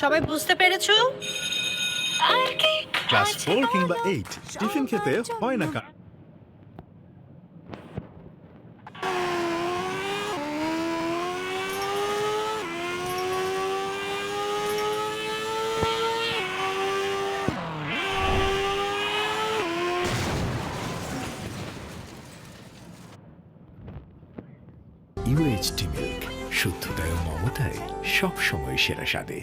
সবাই বুঝতে পেরেছো? ক্লাস 4 কিংবা 8 টিফিন খেতে হয় না UHT মিল্ক, শুদ্ধতায় ও মমতায় সবসময় সেরা স্বাদে।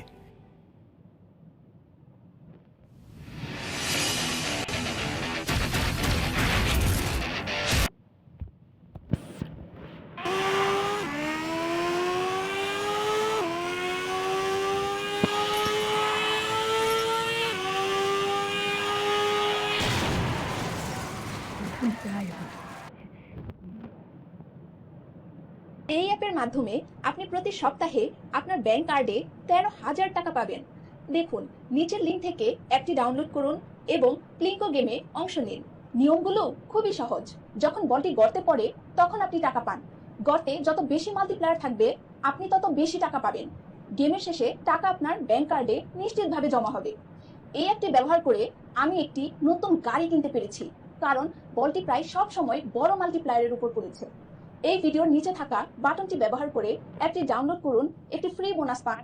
এই অ্যাপের মাধ্যমে আপনি প্রতি সপ্তাহে আপনার ব্যাংক কার্ডে 13,000 টাকা পাবেন। দেখুন, নিচের লিঙ্ক থেকে অ্যাপটি ডাউনলোড করুন এবং প্লিঙ্কো গেমে অংশ নিন। নিয়মগুলো খুবই সহজ। যখন বলটি গর্তে পড়ে তখন আপনি টাকা পান। গর্তে যত বেশি মাল্টিপ্লায়ার থাকবে আপনি তত বেশি টাকা পাবেন। গেমের শেষে টাকা আপনার ব্যাংক কার্ডে নিশ্চিতভাবে জমা হবে। এই অ্যাপটি ব্যবহার করে আমি একটি নতুন গাড়ি কিনতে পেরেছি, কারণ বলটি প্রায় সব সময় বড় মাল্টিপ্লায়ারের উপর পড়েছে। এই ভিডিওর নিচে থাকা বাটনটি ব্যবহার করে অ্যাপটি ডাউনলোড করুন, একটি ফ্রি বোনাস পান।